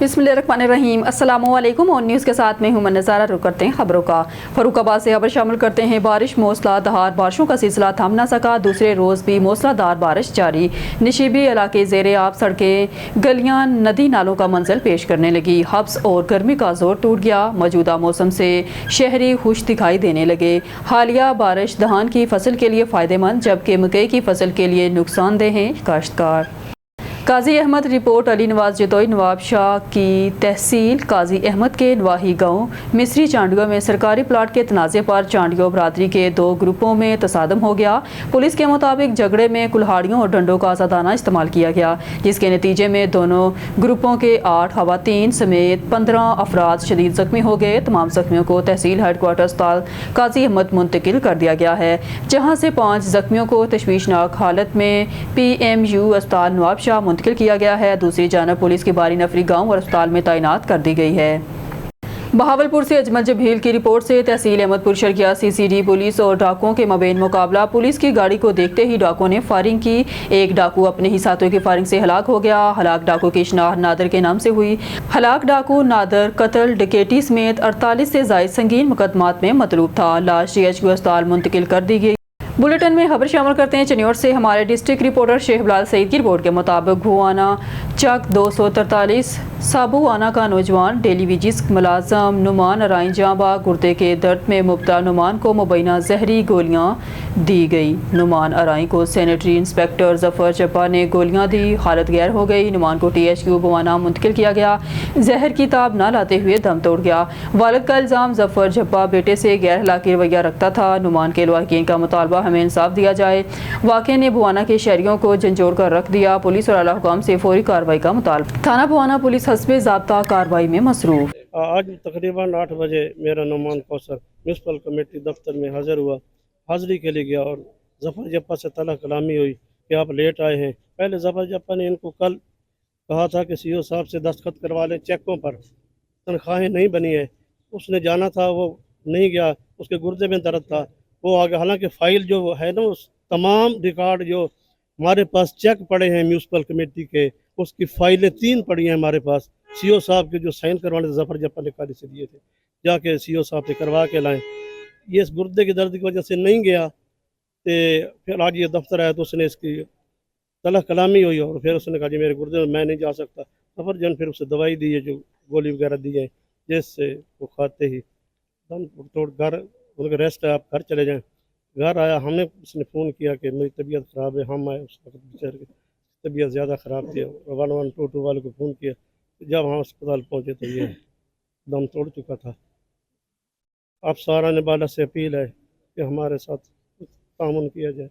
बिस्मिल्लाहिर्रहमानिर्रहीम। अस्सलामुअलैकुम। और न्यूज़ के साथ में हूं नज़ारा। रुक करते हैं खबरों का। फर्रुखाबाद से खबर शामिल करते हैं। बारिश मूसलाधार बारिशों का सिलसिला थम न सका। दूसरे रोज़ भी मूसलाधार बारिश जारी। निशिबी इलाके ज़ेरे आब सड़कें, गलियां, नदी नालों का मंजर पेश करने लगी। हब्स और गर्मी का जोर टूट गया। मौजूदा मौसम से शहरी खुश दिखाई देने लगे। हालिया बारिश धान की फसल के लिए फ़ायदेमंद, जबकि मकई की फसल के लिए नुकसानदेह है। काश्तकार काजी अहमद रिपोर्ट। अली नवाज जतोई नवाब शाह की तहसील काजी अहमद के नवाही गांव मिस्री चांडियों में सरकारी प्लाट के तनाज़े पर चांडियों बरादरी के दो ग्रुपों में तसादम हो गया। पुलिस के मुताबिक झगड़े में कुल्हाड़ियों और डंडों का आज़ादाना इस्तेमाल किया गया, जिसके नतीजे में दोनों ग्रुपों के 8 खवातीन समेत 15 अफराद शदीद ज़ख्मी हो गए। तमाम ज़ख्मियों को तहसील हेडक्वार्टर अस्पताल काजी अहमद मुंतकिल कर दिया गया है, जहाँ से 5 ज़ख्मियों को तशवीशनाक हालत में PMU अस्पताल नवाब शाह मुंतकिल किया गया है। दूसरी जानब पुलिस की बारी नफरी गांव और अस्पताल में तैनात कर दी गई है। बहावलपुर से अजमल जबील की रिपोर्ट से तहसील अहमदपुर शर्किया CCD पुलिस और डाकुओं के मबैन मुकाबला। पुलिस की गाड़ी को देखते ही डाकुओं ने फायरिंग की। एक डाकू अपने ही साथियों की फायरिंग से हलाक हो गया। हलाक डाकू की शनाख्त नादर के नाम से हुई। हलाक डाकू नादर कत्ल, डकैती समेत 48 से ज़ायद संगीन मुकदमात में मतलूब था। लाश CHQ अस्पताल मुंतकिल कर दी गई। बुलेटिन में खबर शामिल करते हैं चनियोट से। हमारे डिस्ट्रिक्ट रिपोर्टर शेख बिलाल सईद की रिपोर्ट के मुताबिक भुआना चक 243 साबुआना का नौजवान डेली वेजिस मुलाजम नुमान अराइन जांबाग गुर्दे के दर्द में मुब्तला नुमान को मुबैना जहरी गोलियां दी गई। नुमान अराइन को सैनिटरी इंस्पेक्टर जफर चप्पा ने गोलियां दी। हालत गैर हो गई। नुमान को THQ भुआना मुंतकिल किया गया। जहर की ताब न लाते हुए दम तोड़ गया। वालिद का इल्ज़ाम जफर चप्पा बेटे से गैर अखलाकी रवैया रखता था। नुमान के लवाहिकीन का मुतालबा हमें इंसाफ दिया जाए। वाक़े ने भुआना के शहरियों को झंझोड़ कर रख दिया। पुलिस और आला हुकाम से फौरी कार्रवाई का मुतालबा। थाना भुआना पुलिस हस्बे ज़ाब्ता कार्रवाई में मसरूफ। आज तकरीबन 8 बजे मेरा नुमान कौसर म्यूनसिपल कमेटी दफ्तर में हाजिर हुआ। हाजिरी के लिए गया और जफर जप्पा से तला कलामी हुई कि आप लेट आए हैं। पहले जफर जप्पा ने इनको कल कहा था कि CO साहब से दस्तखत करवा लें चेकों पर, तनख्वाहें नहीं बनी है। उसने जाना था, वो नहीं गया। उसके गुर्दे में दर्द था, वो आ गया। हालांकि फ़ाइल जो है ना, उस तमाम रिकॉर्ड जो हमारे पास चेक पड़े हैं म्यूनसिपल कमेटी के, उसकी फ़ाइलें 3 पड़ी हैं हमारे पास। CO साहब के जो साइन करवाने जफर जप्पा ने काली से दिए थे, जाके CO साहब से करवा के लाएं। ये इस गुर्दे की दर्द की वजह से नहीं गया। तो फिर आज ये दफ्तर आया तो उसने इसकी तला कलामी हुई और फिर उसने कहा जी मेरे गुर्दे में मैं नहीं जा सकता। सफर जन फिर उसे दवाई दी है, जो गोली वगैरह दी है, जिससे वो खाते ही दम तोड़ घर उनका रेस्ट है, आप घर चले जाएं। घर आया, हमने उसने फ़ोन किया कि मेरी तबीयत ख़राब है। हम आए, उस वक्त बेचारे की तबीयत ज़्यादा ख़राब थी। 1122 वाले को फ़ोन किया। जब हम अस्पताल पहुँचे तो ये दम तोड़ चुका था। आप सारा निबाला से अपील है कि हमारे साथ तामुन किया जाए।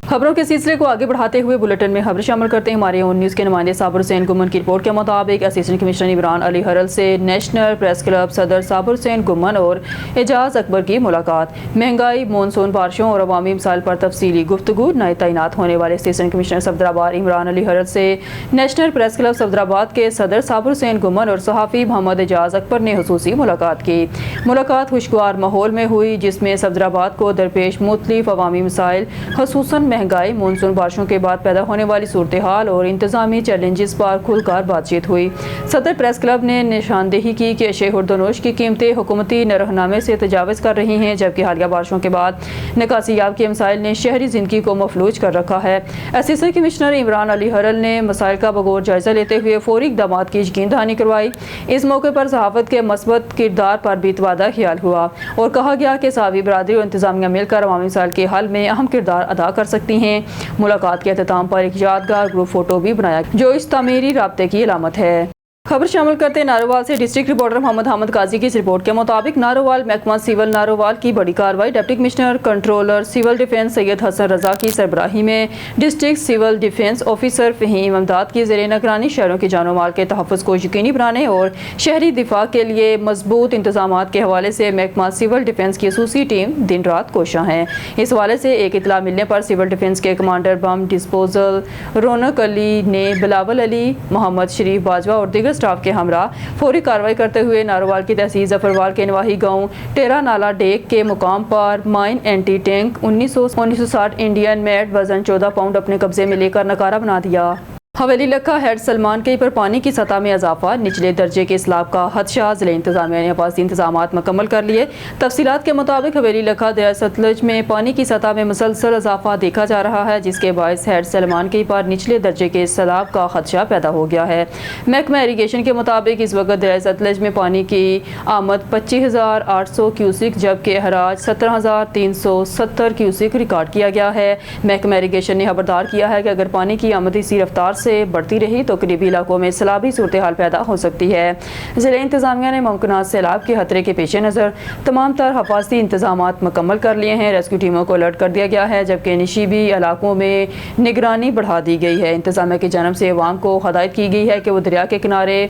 खबरों के सिलसिले को आगे बढ़ाते हुए बुलेटिन में खबर शामिल करते हैं। हमारे ON न्यूज़ के नुमाइंदे साबिर हुसैन गुमन की रिपोर्ट के मुताबिक असिस्टेंट कमिश्नर इमरान अली हरल से नेशनल प्रेस क्लब सदर साबिर हुसैन गुमन और एजाज अकबर की मुलाकात। महंगाई, मानसून बारिशों और अवामी मसाइल पर तफसीली गुफ्तगू। नए तैनात होने वाले असिस्टेंट कमिश्नर सफदराबाद इमरान अली हरल से नेशनल प्रेस क्लब सफदराबाद के सदर साबिर हुसैन गुमन और सहाफ़ी मोहम्मद एजाज अकबर ने खुसूसी मुलाकात की। मुलाकात खुशगवार माहौल में हुई, जिसमें सफदराबाद को दरपेश मुख्तलिफ अवामी मसाइल, खसूसन महंगाई, मानसून बारिशों के बाद पैदा होने वाली सूरत हाल और इंतजामी चैलेंजेस पर खुलकर बातचीत हुई। सदर प्रेस क्लब ने निशानदेही की कि अशे खुर्दनोश की कीमतें हुकूमती नरखनामे से तजावज़ कर रही हैं, जबकि हालिया बारिशों के बाद निकासियाब के मसाइल ने शहरी ज़िंदगी को मफलूज कर रखा है। असिस्टेंट कमिश्नर इमरान अली हरल ने मसाइल का बगौर जायज़ा लेते हुए फौरी इक़दाम की यकीन दहानी करवाई। इस मौके पर सहाफ़त के मस्बत किरदार पर भी तबादला ख्याल हुआ और कहा गया कि सावी बरादरी और इंतजामिया मिलकर अवामी मसाइल के हल में अहम किरदार अदा कर सकती हैं। मुलाकात के अख्ताम पर एक यादगार ग्रुप फोटो भी बनाया, जो इस तामीरी राब्ते की अलामत है। खबर शामिल करते हैं नारोवाल से। डिस्ट्रिक्ट रिपोर्टर मोहम्मद हामिद काजी की इस रिपोर्ट के मुताबिक नारोवाल महकमा सिविल नारोवाल की बड़ी कार्रवाई। Deputy commissioner controller civil defence Syed Hasan Raza की सरबराही में district civil defence officer Faheem Imdad की ज़ेर निगरानी शहरों के जानो माल के तहफ़्फ़ुज़ को यकीनी बनाने और शहरी दिफा के लिए मजबूत इंतजाम के हवाले से महकमा सिविल डिफेंस की खसूसी टीम दिन रात कोशां है। इस हवाले से एक इतला मिलने पर सिविल डिफेंस के कमांडर बम डिस्पोजल रौनक अली ने बिलावल अली, मोहम्मद शरीफ बाजवा और दीगर स्टाफ के हमरा फौरी कार्रवाई करते हुए नारोवाल की तहसील जफरवाल के नवाही गांव टेरा नाला डेक के मुकाम पर mine anti tank 1960 Indian made वजन 14 पाउंड अपने कब्जे में लेकर नकारा बना दिया। حویلی لکھا ہیڈ سلمان کئی پر پانی کی سطح میں اضافہ، نچلے درجے کے سیلاب کا خدشہ، ضلع انتظامیہ نے حفاظتی انتظامات مکمل کر لیے۔ تفصیلات کے مطابق حویلی لکھا دریائے ستلج میں پانی کی سطح میں مسلسل اضافہ دیکھا جا رہا ہے، جس کے باعث ہیڈ سلمان کئی پر نچلے درجے کے سیلاب کا خدشہ پیدا ہو گیا ہے۔ محکمہ ایریگیشن کے مطابق اس وقت دریائے ستلج میں پانی کی آمد 25,800 کیوسک جبکہ اخراج 17,370 کیوسک ریکارڈ کیا گیا ہے۔ محکمہ ایریگیشن نے خبردار کیا ہے کہ اگر پانی کی آمد اسی رفتار سے بڑھتی رہی تو قریبی علاقوں میں سیلابی صورتحال پیدا ہو سکتی ہے۔ ضلع انتظامیہ نے ممکنہ سیلاب کے خطرے کے پیش نظر تمام تر حفاظتی انتظامات مکمل کر لیے ہیں۔ ریسکیو ٹیموں کو الرٹ کر دیا گیا ہے جبکہ نشیبی علاقوں میں نگرانی بڑھا دی گئی ہے۔ انتظامیہ کی جانب سے عوام کو ہدایت کی گئی ہے کہ وہ دریا کے کنارے۔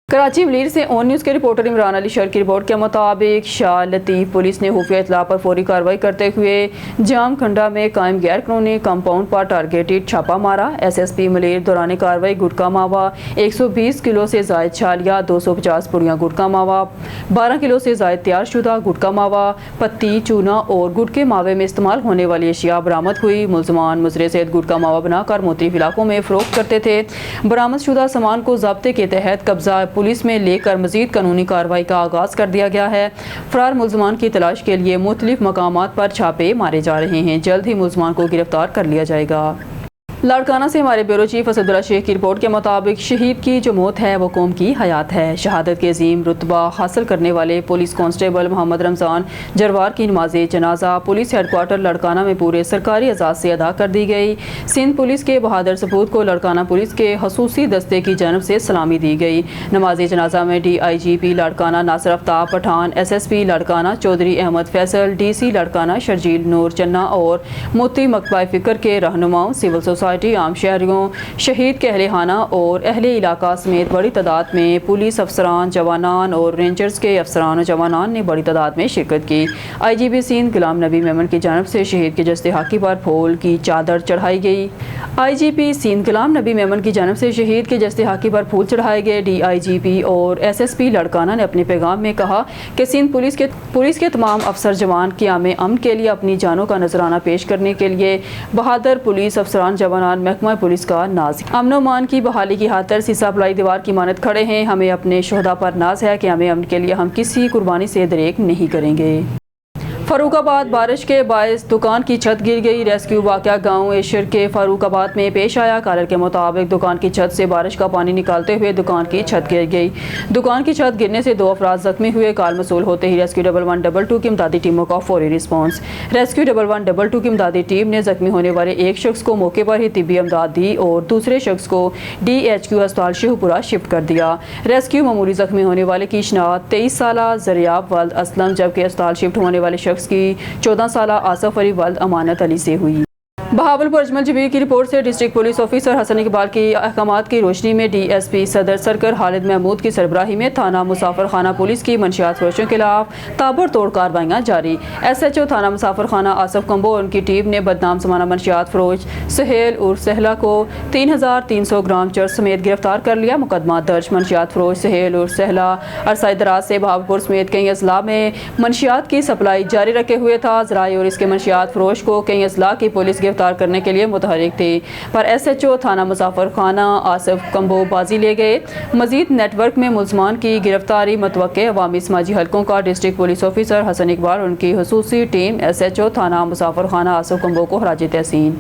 کراچی ملیر سے اون نیوز کے رپورٹر عمران علی شر کی رپورٹ کے مطابق شاہ لطیف پولیس نے خفیہ اطلاع پر فوری کارروائی کرتے ہوئے جام کھنڈا میں قائم غیر قانونی کمپاؤنڈ پر ٹارگیٹڈ چھاپا مارا۔ ایس ایس پی ملیر دوران کارروائی گٹکا ماوا 120 کلو سے زائد چھالیاں، 250 پڑیاں گٹکا ماوا، 12 کلو سے زائد تیار شدہ گٹکا ماوا، پتی، چونا اور گٹکے ماوے میں استعمال ہونے والی اشیاء برآمد ہوئی۔ ملزمان مضرے صحت گٹکا ماوا بنا کر مختلف علاقوں میں فروخت کرتے تھے۔ برآمد شدہ سامان کو ضابطے کے تحت قبضہ پولیس میں لے کر مزید قانونی کارروائی کا آغاز کر دیا گیا ہے۔ فرار ملزمان کی تلاش کے لیے مختلف مقامات پر چھاپے مارے جا رہے ہیں۔ جلد ہی ملزمان کو گرفتار کر لیا جائے گا۔ لاڑکانہ سے ہمارے بیورو چیف اسداللہ شیخ کی رپورٹ کے مطابق شہید کی جو موت ہے وہ قوم کی حیات ہے۔ شہادت کے عظیم رتبہ حاصل کرنے والے پولیس کانسٹیبل محمد رمضان جروار کی نماز جنازہ پولیس ہیڈ کوارٹر لاڑکانہ میں پورے سرکاری اعزاز سے ادا کر دی گئی۔ سندھ پولیس کے بہادر سپوت کو لاڑکانہ پولیس کے خصوصی دستے کی جانب سے سلامی دی گئی۔ نماز جنازہ میں D I G P Larkana Nasir Aftab Pathan, S S P Larkana Chaudhry Ahmed Faisal, D C Larkana Sharjeel Noor Channa اور مفتی مکتبہ فکر کے رہنماؤں، سول سوسائٹی، عام شہریوں، شہید کے اہل خانہ اور اہل علاقہ سمیت بڑی تعداد میں پولیس افسران، جوانان اور رینجرز کے افسران و جوانان نے بڑی تعداد میں شرکت کی۔ آئی جی پی سندھ غلام نبی میمن کی جانب سے شہید کے جسد حاقی پر پھول کی چادر چڑھائی گئی۔ آئی جی پی سندھ غلام نبی میمن کی جانب سے شہید کے جسد حاقی پر پھول چڑھائے گئے۔ ڈی آئی جی پی اور ایس ایس پی لاڑکانہ نے اپنے پیغام میں کہا کہ سندھ پولیس کے تمام افسر جوان قیام امن کے لیے اپنی جانوں کا نذرانہ پیش کرنے کے لیے بہادر پولیس افسران جوانان محکمہ پولیس کا ناز امن و امان کی بحالی کی خاطر سیسا پلائی دیوار کی مانند کھڑے ہیں۔ ہمیں اپنے شہداء پر ناز ہے کہ ہمیں امن کے لیے ہم کسی قربانی سے دریغ نہیں کریں گے۔ فاروق آباد بارش کے باعث دکان کی چھت گر گئی۔ ریسکیو واقعہ گاؤں ایشر کے فاروق آباد میں پیش آیا۔ کالر کے مطابق دکان کی چھت سے بارش کا پانی نکالتے ہوئے دکان کی چھت گر گئی۔ دکان کی چھت گرنے سے 2 افراد زخمی ہوئے۔ کال موصول ہوتے ہی ریسکیو 1122 کی امدادی ٹیموں کا فوری رسپانس۔ ریسکیو 1122 کی امدادی ٹیم نے زخمی ہونے والے ایک شخص کو موقع پر ہی طبی امداد دی اور دوسرے شخص کو ڈی ایچ کیو اسپتال شیخوپورہ شفٹ کر دیا۔ ریسکیو معمولی زخمی ہونے والے کی شناخت 23 سالہ زریاب ولد اسلم جبکہ اسپتال شفٹ ہونے والے شخص کی 14 سالہ آصف علی ولد امانت علی سے ہوئی۔ بہاولپور اجمل جبیر کی رپورٹ سے ڈسٹرکٹ پولیس آفیسر حسن اقبال کی احکامات کی روشنی میں ڈی ایس پی صدر سرکر خالد محمود کی سربراہی میں تھانہ مسافر خانہ پولیس کی منشیات فروشوں کے خلاف تابڑ توڑ کارروائیاں جاری۔ ایس ایچ او تھانہ مسافر خانہ آصف کمبو اور ان کی ٹیم نے بدنام زمانہ منشیات فروش سہیل اور سہلا کو 3,300 گرام چرس سمیت گرفتار کر لیا۔ مقدمہ درج منشیات فروش سہیل اور سہلا عرصہ دراز سے بہاولپور سمیت کئی اضلاع میں منشیات کی سپلائی جاری رکھے ہوئے تھا۔ ذرائع اور اس کے منشیات فروش کو کئی اضلاع کی پولیس گرفتار کرنے کے لیے متحرک تھی، پر ایس ایچ او تھانہ مسافر خانہ آصف کمبو بازی لے گئے۔ مزید نیٹ ورک میں ملزمان کی گرفتاری متوقع۔ عوامی سماجی حلقوں کا ڈسٹرکٹ پولیس آفیسر حسن اقبال اور ان کی خصوصی ٹیم ایس ایچ او تھانہ مسافر خانہ آصف کمبو کو خراج تحسین۔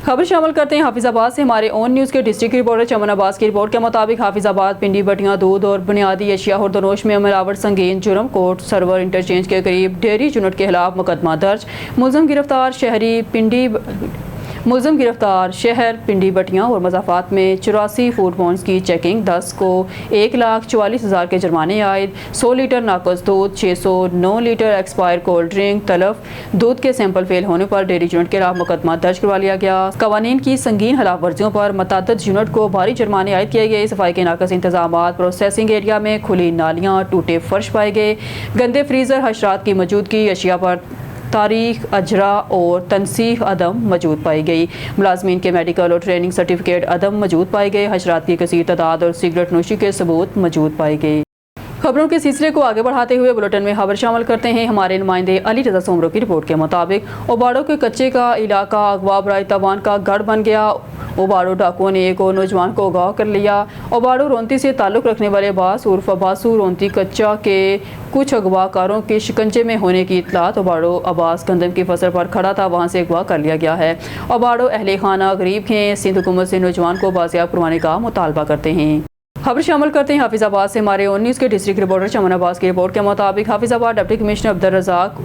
خبر شامل کرتے ہیں حافظ آباد سے ہمارے اون نیوز کے ڈسٹرکٹ رپورٹر چمن عباس کی رپورٹ کے مطابق حافظ آباد پنڈی بٹیاں دودھ اور بنیادی اشیاء خوردونوش میں ملاوٹ سنگین جرم۔ کوٹ سرور انٹرچینج کے قریب ڈیری یونٹ کے خلاف مقدمہ درج۔ ملزم گرفتار شہر پنڈی بٹیاں اور مضافات میں 84 فوڈ پوائنٹس کی چیکنگ، 10 کو 1,44,000 کے جرمانے عائد۔ 100 لیٹر ناقص دودھ، 609 لیٹر ایکسپائر کولڈ ڈرنک تلف۔ دودھ کے سیمپل فیل ہونے پر ڈیری یونٹ کے خلاف مقدمہ درج کروا لیا گیا۔ قوانین کی سنگین خلاف ورزیوں پر متعدد یونٹ کو بھاری جرمانے عائد کیے گئے۔ صفائی کے ناقص انتظامات، پروسیسنگ ایریا میں کھلی نالیاں، ٹوٹے فرش پائے گئے۔ گندے فریزر، حشرات کی موجودگی، اشیاء پر تاریخ اجرا اور تنسیخ عدم موجود پائی گئی۔ ملازمین کے میڈیکل اور ٹریننگ سرٹیفکیٹ عدم موجود پائے گئے۔ حشرات کی کثیر تعداد اور سگریٹ نوشی کے ثبوت موجود پائے گئے۔ खबरों के सिलसिले को आगे बढ़ाते हुए बुलेटिन में खबर शामिल करते हैं। हमारे नुमाइंदे अली रजा सोमरो की रिपोर्ट के मुताबिक ओबाड़ो के कच्चे का इलाका अगवा बराए तवान का गढ़ बन गया। ओबाड़ो डाकुओं ने एक और नौजवान को अगवा कर लिया। ओबाड़ो रोंती से ताल्लुक़ रखने वाले अब्बास उर्फ बासु रोंती कच्चा के कुछ अगवाकारों के शिकंजे में होने की इतलात। ओबाड़ो अब्बास गंदम की फसल पर खड़ा था, वहाँ से अगवा कर लिया गया है। ओबाड़ो अहले खाना गरीब हैं, सिंध हुकूमत से नौजवान को बाजियाब करवाने का मुतालबा करते हैं। खबर शामिल करते हैं हाफिजाबाद से। हमारे ऑन न्यूज़ के डिस्ट्रिक्ट रिपोर्टर चमन अब्बास की रिपोर्ट के मुताबिक हाफिजाबाद डिप्टी कमिश्नर अब्दुल रज़ाक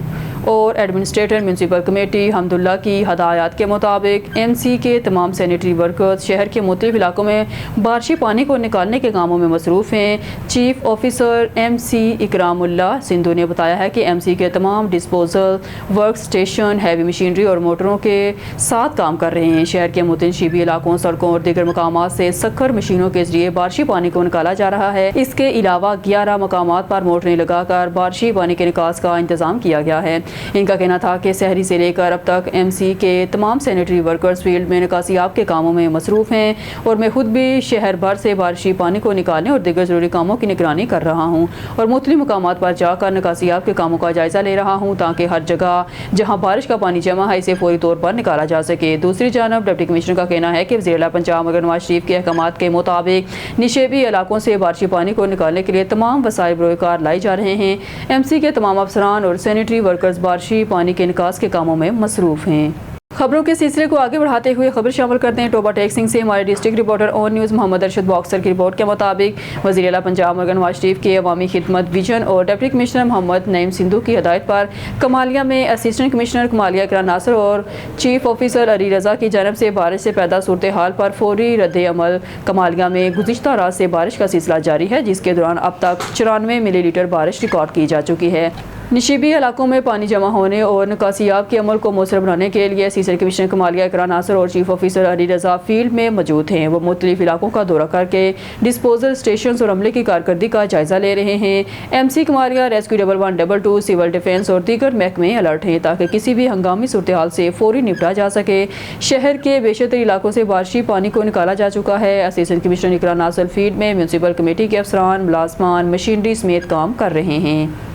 और एडमिनिस्ट्रेटर म्यूनसिपल कमेटी हमदुल्ला की हदायत के मुताबिक MC के तमाम सैनिटरी वर्कर्स शहर के मुख्तलिफ इलाकों में बारिशी पानी को निकालने के कामों में मसरूफ़ हैं। Chief officer MC Ikramullah Sindhu ने बताया है कि MC के तमाम disposal work station heavy machinery और मोटरों के साथ काम कर रहे हैं। शहर के मुतनशीबी इलाकों, सड़कों और दीगर मकामात से सख्खर मशीनों के जरिए बारिशी पानी को निकाला जा रहा है। इसके अलावा 11 मकामात पर मोटरें लगाकर बारिशी पानी के निकास का इंतजाम किया गया है। इनका कहना था कि शहरी से लेकर अब तक MC के तमाम सैनिटरी वर्कर्स फील्ड में निकासियाब के कामों में मसरूफ़ हैं और मैं खुद भी शहर भर से बारिशी पानी को निकालने और दीगर ज़रूरी कामों की निगरानी कर रहा हूँ और मुख्तलिफ मकामात पर जाकर निकासियाब के कामों का जायज़ा ले रहा हूँ ताकि हर जगह जहाँ बारिश का पानी जमा है इसे फौरी तौर पर निकाला जा सके। दूसरी जानब डिप्टी कमिश्नर का कहना है कि वज़ीर-ए-आला पंजाब मगर नवाज शरीफ के अहकामात के मुताबिक निशेबी इलाकों से बारिशी पानी को निकालने के लिए तमाम वसाइल बरोकार लाई जा रहे हैं। MC के तमाम अफसरान और सैनिटरी वर्कर्स बारिशी पानी के निकास के कामों में मसरूफ़ हैं। खबरों के सिलसिले को आगे बढ़ाते हुए खबर शामिल करते हैं टोबा टेक्सिंग से। हमारे district reporter On News Mohammad Arshad Boxer की रिपोर्ट के मुताबिक वज़ीर-ए-आला पंजाब मगर नवाज शरीफ के अवामी खिदमत विजन और डिप्टी कमिश्नर मोहम्मद नईम सिंधु की हदायत पर कमालिया में असिस्टेंट कमिश्नर कमालिया इकरा नासर और चीफ ऑफिसर अली रज़ा की जानब से बारिश से पैदा सूरत हाल पर फौरी रद्द अमल। कमालिया में गुज़िश्ता रात से बारिश का सिलसिला जारी है जिसके दौरान अब तक 94 मिलीलीटर बारिश रिकॉर्ड की जा चुकी है। निशिबी इलाकों में पानी जमा होने और निकासियाब के अमल को मौसर बनाने के लिए असिस्टेंट कमिश्नर कमालिया इकरा नासर और chief officer Ali Raza field में मौजूद हैं। वो मुख्तलिफ इलाकों का दौरा करके डिस्पोजल स्टेशन और अमले की कारकर्दगी का जायज़ा ले रहे हैं। MC Kamalia rescue 1112 civil defence और दीगर महकमे अलर्ट हैं ताकि किसी भी हंगामी सूरत हाल से फौरी निपटा जा सके। शहर के बेशतर इलाकों से बारिशी पानी को निकाला जा चुका है। असिस्टेंट कमिश्नर इकरा नासर फील्ड में म्यूनसिपल कमेटी के अफसरान, मुलाजमान, मशीनरी समेत काम कर रहे हैं।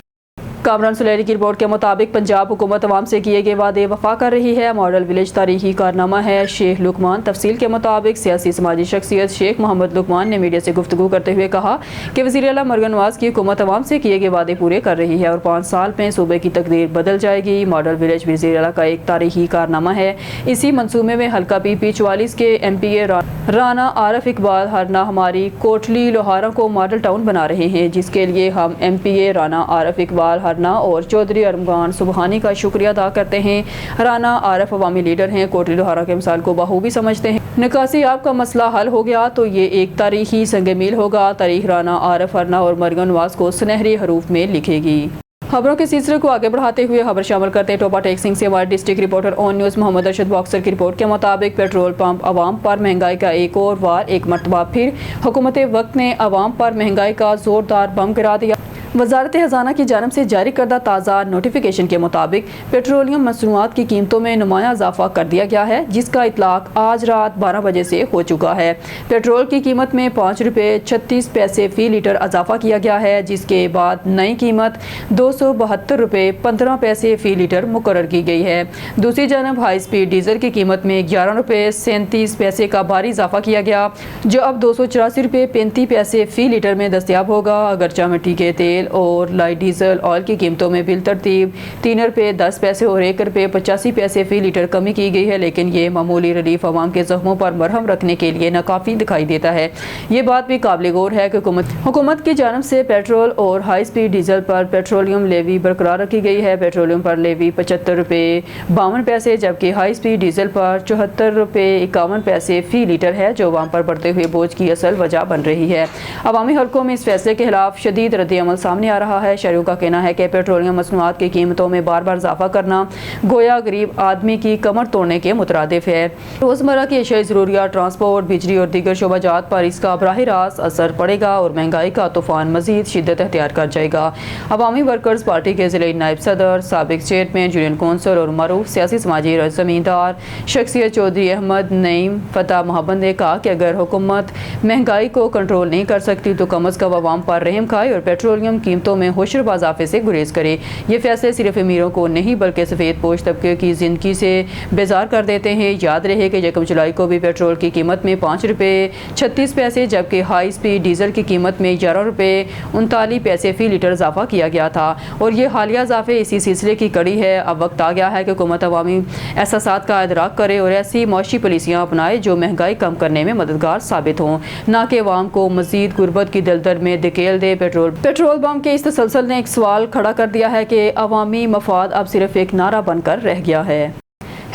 कामरान सुलेरी की रिपोर्ट के मुताबिक पंजाब हुकूमत अवाम से किए गए वादे वफा कर रही है। मॉडल विलेज तारीखी कारनामा है। शेख लुकमान तफसील के मुताबिक सियासी समाजी शख्सियत शेख मोहम्मद लुकमान ने मीडिया से गुफ्तगू करते हुए कहा कि वज़ीर-ए-आला मरगन नवाज की हुकूमत अवाम से किए गए वादे पूरे कर रही है और 5 साल में सूबे की तकदीर बदल जाएगी। मॉडल विलेज वज़ीर-ए-आला का एक तारीखी कारनामा है। इसी मनसूबे में हल्का PP 44 के MPA राना आरफ इकबाल हरना हमारी कोटली लोहारा को मॉडल टाउन बना रहे हैं जिसके लिए हम MPA राना आरफ इकबाल हरना और चौधरी अरमान सुबहानी का शुक्रिया अदा करते हैं। राना आरफ अवामी लीडर हैं, कोटली लोहारा के मिसाल को बखूबी समझते हैं। निकासी आपका मसला हल हो गया तो ये एक तारीखी संग मील होगा। तारीख राना आरफ हरना और मरगन नवाज को सुनहरी हरूफ में लिखेगी। खबरों के सिलसिले को आगे बढ़ाते हुए खबर शामिल करते हैं टोबा टेक्सिंग से। हमारे district reporter On News Mohammad Arshad Boxer की रिपोर्ट के मुताबिक पेट्रोल पंप अवाम पर महंगाई का एक और वार। एक मरतबा फिर हुकूमत वक्त ने अवाम पर महंगाई का जोरदार बम गिरा दिया। वजारत खजाना की जानब से जारी करदा ताज़ा नोटिफिकेशन के मुताबिक पेट्रोलियम मसनूआत की कीमतों में नुमाया इजाफा कर दिया गया है जिसका इतलाक आज रात 12 बजे से हो चुका है। पेट्रोल की कीमत में 5 रुपये 36 पैसे फ़ी लीटर इजाफा किया गया है जिसके बाद नई कीमत 272 रुपये 15 पैसे फ़ी लीटर मुकर्रर की गई है। दूसरी जानब हाई स्पीड डीजल की कीमत में 11 रुपये 37 पैसे का भारी इजाफा किया गया जो अब 284 रुपये 35 पैसे फ़ी लीटर में दस्तियाब होगा। अगरचा मिट्टी के तेल और लाइट डीजल ऑयल की कीमतों में बिल तरतीब 3 रुपये 10 पैसे और 1 रुपये 85 पैसे फ़ी लीटर कमी की गई है लेकिन ये मामूली रिलीफ आवाम के जख्मों पर मरहम रखने के लिए नाकाफ़ी दिखाई देता है। ये बात भी काबिल गौर है कि हुकूमत की जानब से पेट्रोल और हाई स्पीड डीजल पर पेट्रोलियम लेवी बरकरार रखी गई है। पेट्रोलियम पर लेवी 75 रुपये 52 पैसे जबकि हाई स्पीड डीजल पर 74 रुपये 51 पैसे फ़ी लीटर है जो आवाम पर बढ़ते हुए बोझ की असल वजह बन रही है। अवामी हलकों में इस फैसले के खिलाफ शदीद रद्द-ए-अमल सामने आ रहा है। शहरियों का कहना है कि पेट्रोलियम मसनूआत की कीमतों में बार बार इजाफा करना गोया गरीब आदमी की कमर तोड़ने के मुतरादिफ है। रोज़मर्रा की अशियाई ज़रूरियात, ट्रांसपोर्ट, बिजली और दीगर शोबाजात पर इसका बराह रास्त असर पड़ेगा और महंगाई का तूफान मजीद शिद्दत अख्तियार कर जाएगा। अवामी वर्कर्स पार्टी के ज़िले नायब सदर, साबिक चेयरमैन, यूनियन कौंसल और मरूफ सियासी समाजी ज़मींदार शख्सियत चौधरी अहमद नईम फतह मोहब्बत ने कहा कि अगर हुकूमत महंगाई को कंट्रोल नहीं कर सकती तो कम अज़ कम अवाम पर रहम खाए और पेट्रोलियम قیمتوں میں ہوشربا اضافے سے گریز کرے۔ یہ فیصلے صرف امیروں کو نہیں بلکہ سفید پوش طبقے کی زندگی سے بیزار کر دیتے ہیں۔ یاد رہے کہ 1 جولائی کو بھی پیٹرول کی قیمت میں 5 روپے 36 پیسے جبکہ ہائی سپیڈ ڈیزل کی قیمت میں 11 روپے 39 پیسے فی لیٹر اضافہ کیا گیا تھا، اور یہ حالیہ اضافے اسی سلسلے کی کڑی ہے۔ اب وقت آ گیا ہے کہ حکومت عوامی احساسات کا ادراک کرے اور ایسی معاشی پالیسیاں اپنائے جو مہنگائی کم کرنے میں مددگار ثابت ہوں، نہ کہ عوام کو مزید غربت کی دلدل میں دھکیل دے۔ پیٹرول بم کے اس تسلسل نے ایک سوال کھڑا کر دیا ہے کہ عوامی مفاد اب صرف ایک نعرہ بن کر رہ گیا ہے۔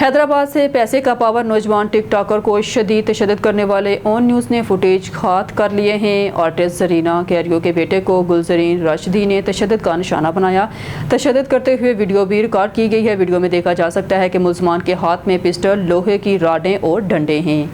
حیدرآباد سے پیسے کا پاور نوجوان ٹک ٹاکر کو شدید تشدد کرنے والے اون نیوز نے فوٹیج ہاتھ کر لیے ہیں۔ آرٹسٹ زرینہ کیریو کے بیٹے کو گلزرین راشدی نے تشدد کا نشانہ بنایا۔ تشدد کرتے ہوئے ویڈیو بھی ریکارڈ کی گئی ہے۔ ویڈیو میں دیکھا جا سکتا ہے کہ ملزمان کے ہاتھ میں پسٹل، لوہے کی راڈیں اور ڈنڈے ہیں۔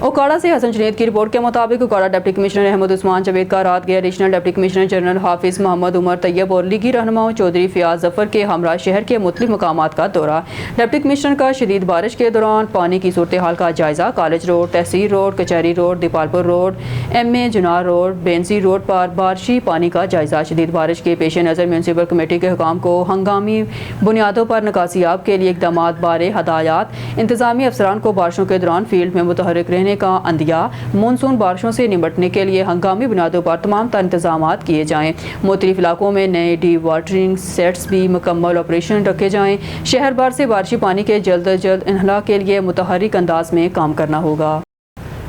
اوکاڑا سے حسن جنید کی رپورٹ کے مطابق اوکاڑا ڈپٹی کمشنر احمد عثمان جاوید کا رات گئے ایڈیشنل ڈپٹی کمشنر جنرل حافظ محمد عمر طیب اور لیگی رہنماؤں چودھری فیاض ظفر کے ہمراہ شہر کے مختلف مقامات کا دورہ۔ ڈپٹی کمشنر کا شدید بارش کے دوران پانی کی صورتحال کا جائزہ۔ کالج روڈ، تحصیل روڈ، کچہری روڈ، دیپالپور روڈ، ایم اے جنار روڈ، بینسی روڈ پر بارشی پانی کا جائزہ۔ شدید بارش کے پیش نظر میونسپل کمیٹی کے حکام کو ہنگامی بنیادوں پر نکاسیاب کے لیے اقدامات بارے ہدایات۔ انتظامی افسران کو بارشوں کے دوران فیلڈ میں متحرک رہنے کا عندیہ۔ مونسون بارشوں سے نمٹنے کے لیے ہنگامی بنیادوں پر تمام تر انتظامات کیے جائیں۔ مختلف علاقوں میں نئے ڈی واٹرنگ سیٹس بھی مکمل آپریشن رکھے جائیں۔ شہر بھر سے بارشی پانی کے جلد از جلد انخلاء کے لیے متحرک انداز میں کام کرنا ہوگا۔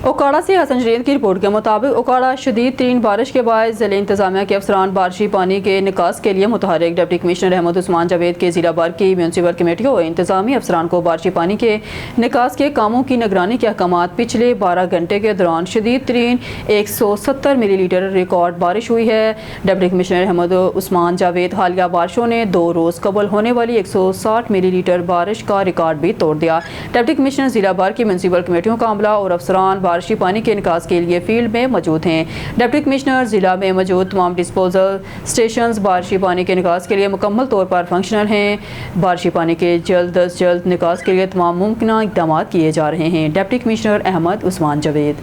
اوکاڑا سے حسن جنید کی رپورٹ کے مطابق اوکاڑا شدید ترین بارش کے باعث ضلع انتظامیہ کے افسران بارشی پانی کے نکاس کے لیے متحرک۔ ڈپٹی کمشنر احمد عثمان جاوید کے ضلع بھر کی میونسپل کمیٹیوں اور انتظامی افسران کو بارشی پانی کے نکاس کے کاموں کی نگرانی کے احکامات۔ پچھلے 12 گھنٹے کے دوران شدید ترین 170 ملی لیٹر ریکارڈ بارش ہوئی ہے۔ ڈپٹی کمشنر احمد عثمان جاوید حالیہ بارشوں نے 2 روز قبل ہونے والی 160 ملی لیٹر بارش کا ریکارڈ بھی توڑ دیا۔ ڈپٹی کمشنر ضلع بھر کی میونسپل کمیٹیوں کا عملہ اور افسران بارشی پانی کے نکاس کے لیے فیلڈ میں موجود ہیں۔ ڈپٹی کمشنر ضلع میں موجود تمام ڈسپوزل اسٹیشنز بارشی پانی کے نکاس کے لیے مکمل طور پر فنکشنل ہیں۔ بارشی پانی کے جلد از جلد نکاس کے لیے تمام ممکنہ اقدامات کیے جا رہے ہیں۔ ڈپٹی کمشنر احمد عثمان جاوید۔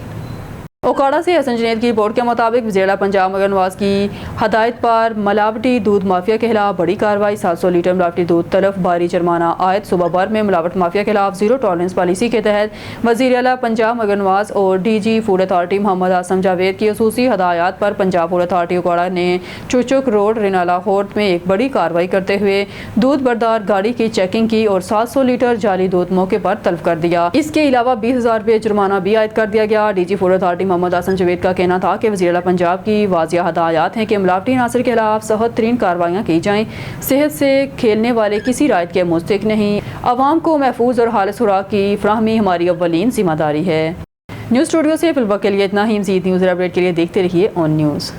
اوکاڑا سے حسن جنید کی رپورٹ کے مطابق وزیر اعلیٰ پنجاب مگر نواز کی ہدایت پر ملاوٹی دودھ مافیا کے خلاف بڑی کارروائی۔ 700 لیٹر ملاوٹی دودھ تلف، بھاری جرمانہ عائد۔ صوبہ بھر میں ملاوٹ مافیا کے خلاف زیرو ٹالرنس پالیسی کے تحت وزیر اعلیٰ پنجاب مگر نواز اور D G food authority Muhammad Azam Javed کی خصوصی ہدایات پر پنجاب فوڈ اتھارٹی اوکاڑا نے چوچک روڈ رینالا ہورٹ میں ایک بڑی کارروائی کرتے ہوئے دودھ بردار گاڑی کی چیکنگ کی اور 700 لیٹر جعلی دودھ موقع پر تلف کر دیا۔ اس کے علاوہ 20,000 روپے جرمانہ بھی عائد کر دیا گیا۔ D G food authority Muhammad Azam Javed کا کہنا تھا کہ وزیر اعلیٰ پنجاب کی واضح ہدایات ہیں کہ ملاوٹی عناصر کے خلاف سخت ترین کارروائیاں کی جائیں۔ صحت سے کھیلنے والے کسی رائٹ کے مستحق نہیں۔ عوام کو محفوظ اور خالص خوراک کی فراہمی ہماری اولین ذمہ داری ہے۔ نیوز اسٹوڈیو سے فی الوقت کے لیے اتنا ہی۔ مزید نیوز اپڈیٹ کے لیے دیکھتے رہیے اون نیوز۔